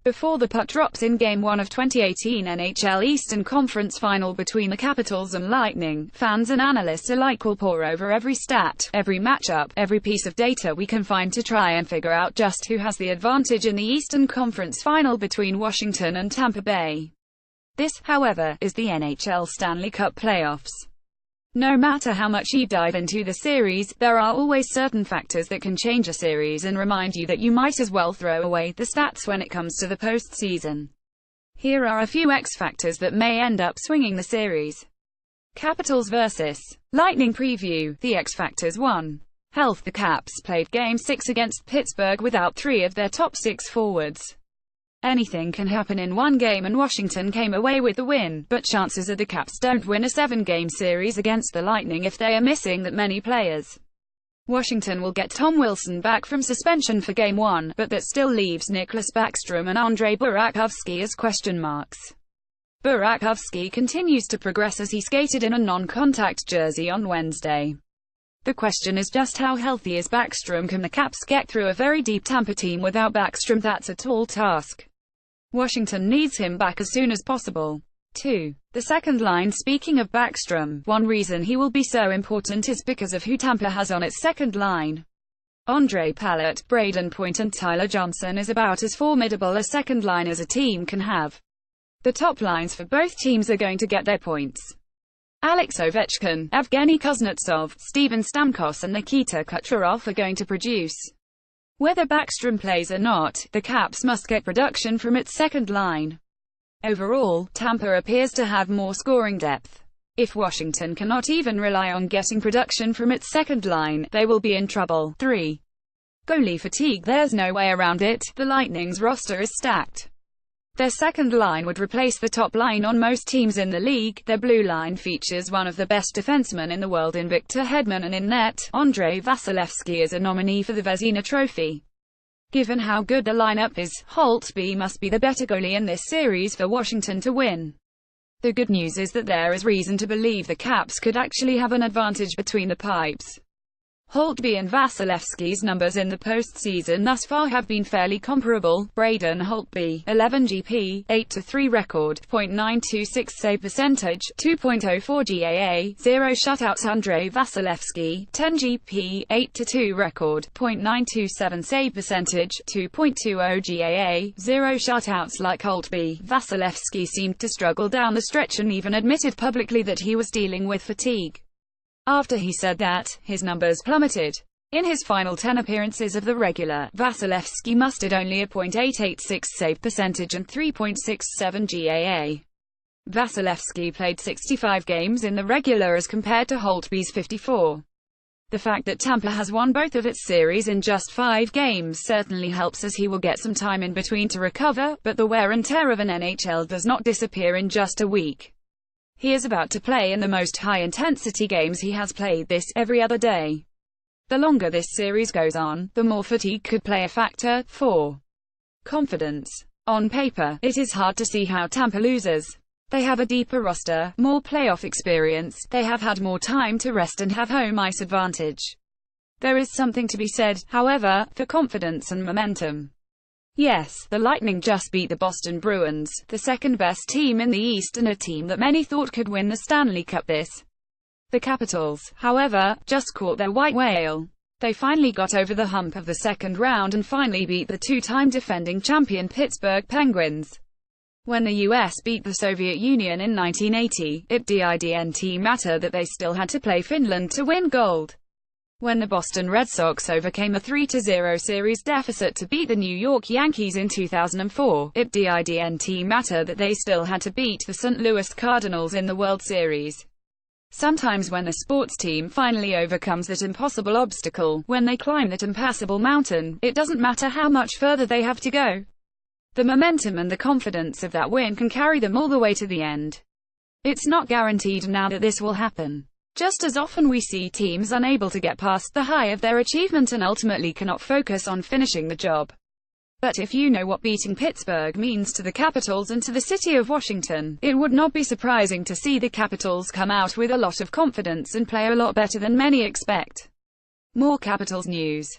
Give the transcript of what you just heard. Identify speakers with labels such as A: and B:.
A: Before the puck drops in Game 1 of 2018 NHL Eastern Conference Final between the Capitals and Lightning, fans and analysts alike will pore over every stat, every matchup, every piece of data we can find to try and figure out just who has the advantage in the Eastern Conference Final between Washington and Tampa Bay. This, however, is the NHL Stanley Cup playoffs. No matter how much you dive into the series, there are always certain factors that can change a series and remind you that you might as well throw away the stats when it comes to the postseason. Here are a few X factors that may end up swinging the series. Capitals vs. Lightning preview. The X factors. 1. Health. The Caps played Game 6 against Pittsburgh without 3 of their top 6 forwards. Anything can happen in one game and Washington came away with the win, but chances are the Caps don't win a 7-game series against the Lightning if they are missing that many players. Washington will get Tom Wilson back from suspension for Game 1, but that still leaves Nicklas Backstrom and Andrei Burakovsky as question marks. Burakovsky continues to progress as he skated in a non-contact jersey on Wednesday. The question is just how healthy is Backstrom? Can the Caps get through a very deep Tampa team without Backstrom? That's a tall task. Washington needs him back as soon as possible. 2. The second line. Speaking of Backstrom, one reason he will be so important is because of who Tampa has on its second line. Andre Palat, Braden Point and Tyler Johnson is about as formidable a second line as a team can have. The top lines for both teams are going to get their points. Alex Ovechkin, Evgeny Kuznetsov, Steven Stamkos and Nikita Kucherov are going to produce. Whether Backstrom plays or not, the Caps must get production from its second line. Overall, Tampa appears to have more scoring depth. If Washington cannot even rely on getting production from its second line, they will be in trouble. 3. Goalie fatigue. There's no way around it, the Lightning's roster is stacked. Their second line would replace the top line on most teams in the league. Their blue line features one of the best defensemen in the world in Victor Hedman, and in net, Andrei Vasilevsky is a nominee for the Vezina Trophy. Given how good the lineup is, Holtby must be the better goalie in this series for Washington to win. The good news is that there is reason to believe the Caps could actually have an advantage between the pipes. Holtby and Vasilevsky's numbers in the postseason thus far have been fairly comparable. Braden Holtby, 11 GP, 8-3 record, .926 save percentage, 2.04 GAA, 0 shutouts. Andrei Vasilevsky, 10 GP, 8-2 record, .927 save percentage, 2.20 GAA, 0 shutouts. Like Holtby, Vasilevsky seemed to struggle down the stretch and even admitted publicly that he was dealing with fatigue. After he said that, his numbers plummeted. In his final 10 appearances of the regular, Vasilevsky mustered only a .886 save percentage and 3.67 GAA. Vasilevsky played 65 games in the regular as compared to Holtby's 54. The fact that Tampa has won both of its series in just 5 games certainly helps, as he will get some time in between to recover, but the wear and tear of an NHL does not disappear in just a week. He is about to play in the most high-intensity games he has played this every other day. The longer this series goes on, the more fatigue could play a factor. 4. Confidence. On paper, it is hard to see how Tampa loses. They have a deeper roster, more playoff experience, they have had more time to rest and have home ice advantage. There is something to be said, however, for confidence and momentum. Yes, the Lightning just beat the Boston Bruins, the second-best team in the East and a team that many thought could win the Stanley Cup this. The Capitals, however, just caught their white whale. They finally got over the hump of the second round and finally beat the two-time defending champion Pittsburgh Penguins. When the US beat the Soviet Union in 1980, it didn't matter that they still had to play Finland to win gold. When the Boston Red Sox overcame a 3-0 series deficit to beat the New York Yankees in 2004, it didn't matter that they still had to beat the St. Louis Cardinals in the World Series. Sometimes when the sports team finally overcomes that impossible obstacle, when they climb that impassable mountain, it doesn't matter how much further they have to go. The momentum and the confidence of that win can carry them all the way to the end. It's not guaranteed now that this will happen. Just as often we see teams unable to get past the high of their achievement and ultimately cannot focus on finishing the job. But if you know what beating Pittsburgh means to the Capitals and to the city of Washington, it would not be surprising to see the Capitals come out with a lot of confidence and play a lot better than many expect. More Capitals news.